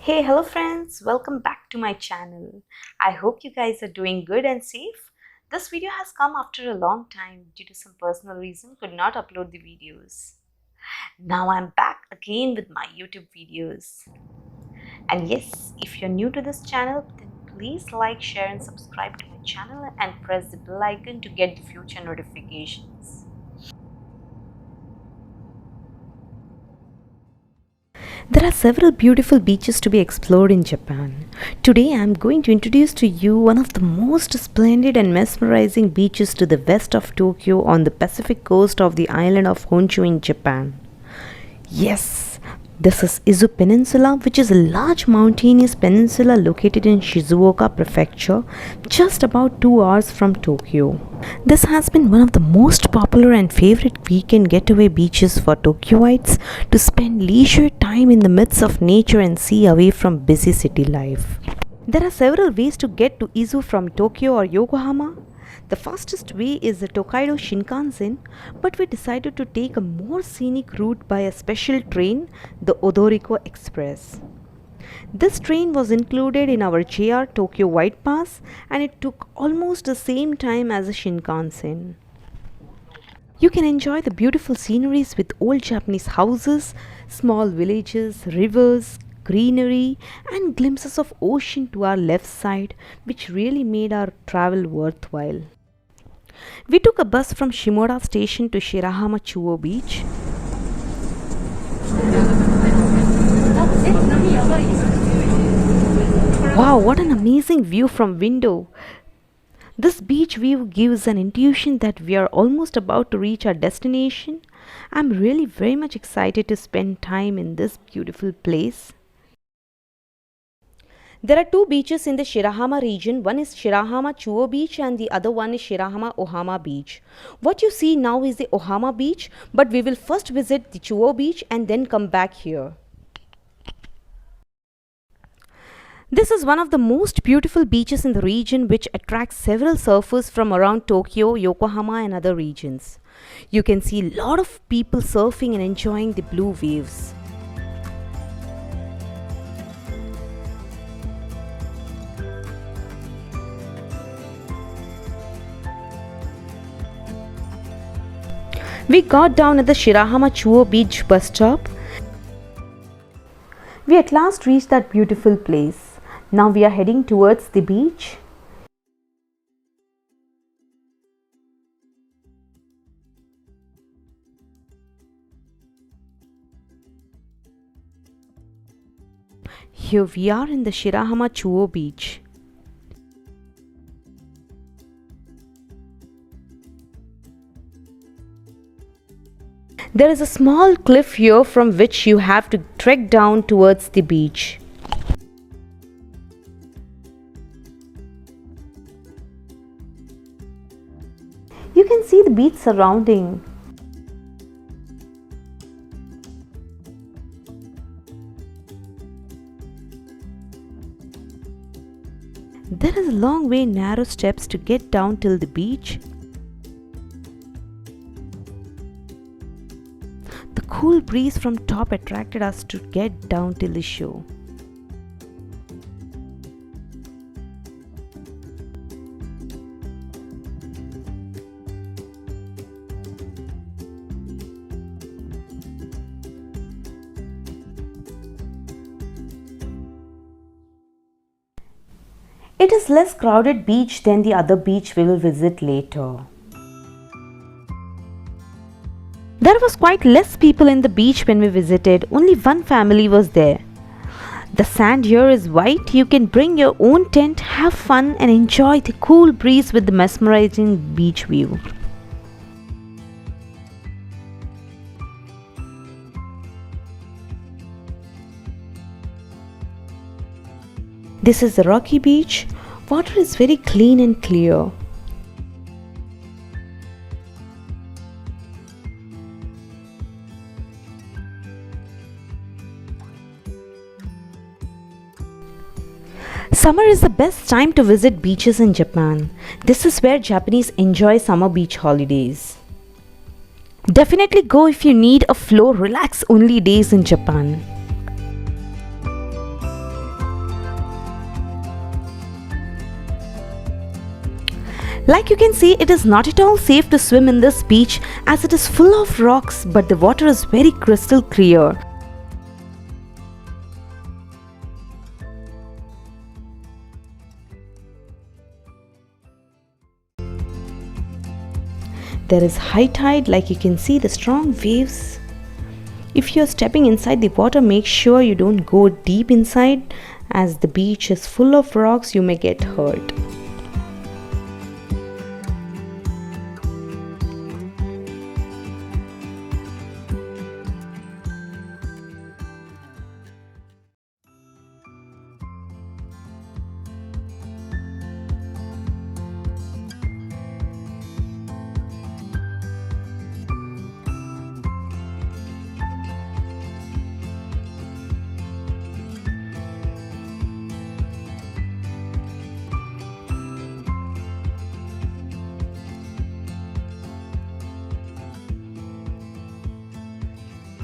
Hello friends, welcome back to my channel. I hope you guys are doing good and safe. This video has come after a long time due to some personal reason could not upload the videos. Now I'm back again with my YouTube videos. And yes, if you're new to this channel, then please like, share and subscribe to my channel and press the bell icon to get the future notifications. There are several beautiful beaches to be explored in Japan. Today I am going to introduce to you one of the most splendid and mesmerizing beaches to the west of Tokyo on the Pacific coast of the island of Honshu in Japan. Yes, this is Izu Peninsula, which is a large mountainous peninsula located in Shizuoka Prefecture, just about 2 hours from Tokyo. This has been one of the most popular and favorite weekend getaway beaches for Tokyoites to spend leisure time in the midst of nature and sea away from busy city life. There are several ways to get to Izu from Tokyo or Yokohama. The fastest way is the Tokaido Shinkansen, but we decided to take a more scenic route by a special train, the Odoriko Express. This train was included in our JR Tokyo White Pass and it took almost the same time as a Shinkansen. You can enjoy the beautiful sceneries with old Japanese houses, small villages, rivers, greenery and glimpses of ocean to our left side, which really made our travel worthwhile. We took a bus from Shimoda station to Shirahama Chuo beach. Wow, what an amazing view from window. This beach view gives an intuition that we are almost about to reach our destination. I'm really very much excited to spend time in this beautiful place. There are two beaches in the Shirahama region. One is Shirahama Chuo beach and the other one is Shirahama Ohama beach. What you see now is the Ohama beach, but we will first visit the Chuo beach and then come back here. This is one of the most beautiful beaches in the region which attracts several surfers from around Tokyo, Yokohama and other regions. You can see a lot of people surfing and enjoying the blue waves. We got down at the Shirahama Chuo beach bus stop. We at last reached that beautiful place. Now we are heading towards the beach. Here we are in the Shirahama Chuo beach. There is a small cliff here from which you have to trek down towards the beach. You can see the beach surrounding. There is a long way narrow steps to get down till the beach. The cool breeze from top attracted us to get down till the shore. It is less crowded beach than the other beach we will visit later. There was quite less people in the beach when we visited. Only one family was there. The sand here is white. You can bring your own tent, have fun and enjoy the cool breeze with the mesmerizing beach view. This is the rocky beach. Water is very clean and clear. Summer is the best time to visit beaches in Japan. This is where Japanese enjoy summer beach holidays. Definitely go if you need a flow relax only days in Japan. Like you can see, it is not at all safe to swim in this beach as it is full of rocks, but the water is very crystal clear. There is high tide, like you can see the strong waves. If you are stepping inside the water, make sure you don't go deep inside as the beach is full of rocks, you may get hurt.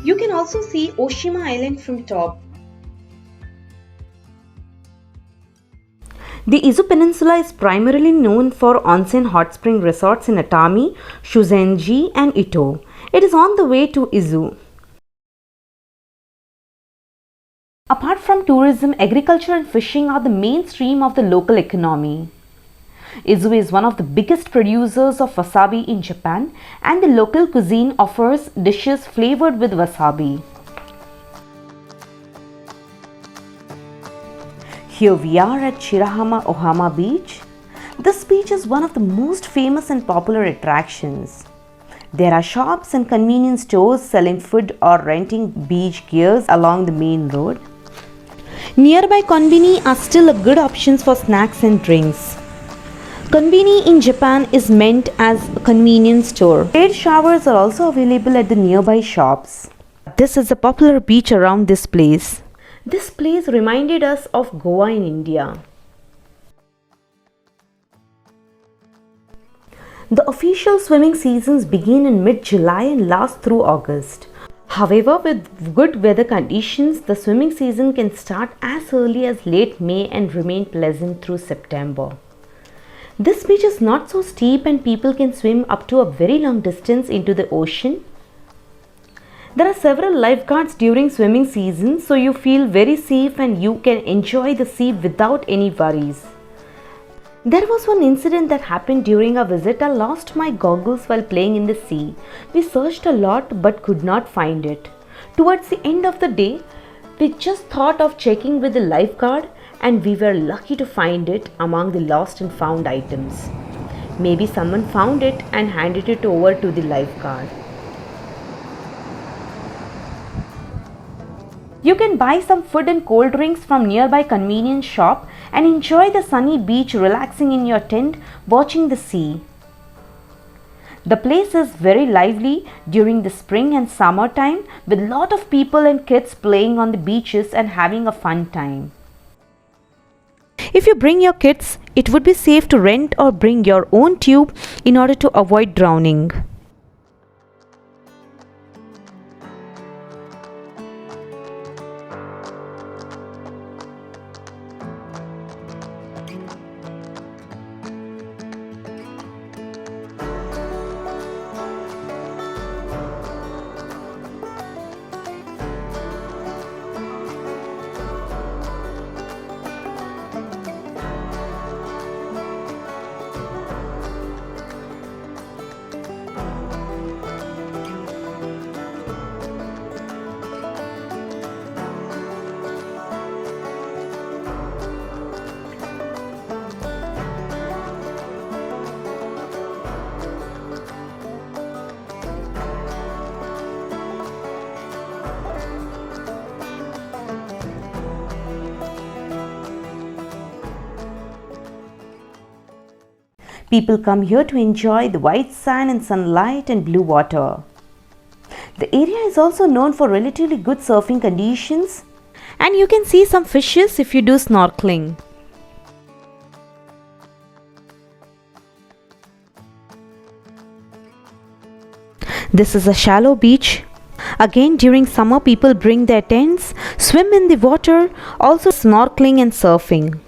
You can also see Oshima Island from top. The Izu Peninsula is primarily known for onsen hot spring resorts in Atami, Shuzenji and Ito. It is on the way to Izu. Apart from tourism, agriculture and fishing are the mainstream of the local economy. Izu is one of the biggest producers of wasabi in Japan, and the local cuisine offers dishes flavored with wasabi. Here we are at Shirahama Ohama beach. This beach is one of the most famous and popular attractions. There are shops and convenience stores selling food or renting beach gears along the main road. Nearby konbini are still a good options for snacks and drinks. Konbini in Japan is meant as a convenience store. Paid showers are also available at the nearby shops. This is a popular beach around this place. This place reminded us of Goa in India. The official swimming seasons begin in mid-July and last through August. However, with good weather conditions, the swimming season can start as early as late May and remain pleasant through September. This beach is not so steep and people can swim up to a very long distance into the ocean. There are several lifeguards during swimming season, so you feel very safe and you can enjoy the sea without any worries. There was one incident that happened during our visit. I lost my goggles while playing in the sea. We searched a lot but could not find it. Towards the end of the day, we just thought of checking with the lifeguard, and we were lucky to find it among the lost and found items. Maybe someone found it and handed it over to the lifeguard. You can buy some food and cold drinks from nearby convenience shop and enjoy the sunny beach relaxing in your tent watching the sea. The place is very lively during the spring and summer time with lot of people and kids playing on the beaches and having a fun time. If you bring your kids, it would be safe to rent or bring your own tube in order to avoid drowning. People come here to enjoy the white sand and sunlight and blue water. The area is also known for relatively good surfing conditions, and you can see some fishes if you do snorkeling. This is a shallow beach. Again, during summer, people bring their tents, swim in the water, also snorkeling and surfing.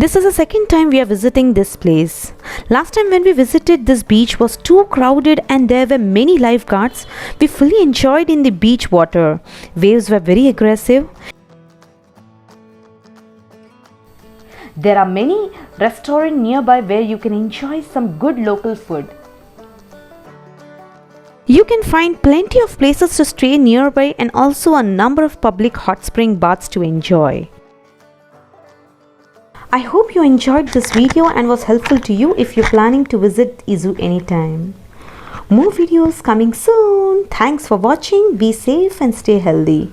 This is the second time we are visiting this place. Last time when we visited this beach was too crowded and there were many lifeguards. We fully enjoyed in the beach water. Waves were very aggressive. There are many restaurants nearby where you can enjoy some good local food. You can find plenty of places to stay nearby and also a number of public hot spring baths to enjoy. I hope you enjoyed this video and was helpful to you if you're planning to visit Izu anytime. More videos coming soon. Thanks for watching. Be safe and stay healthy.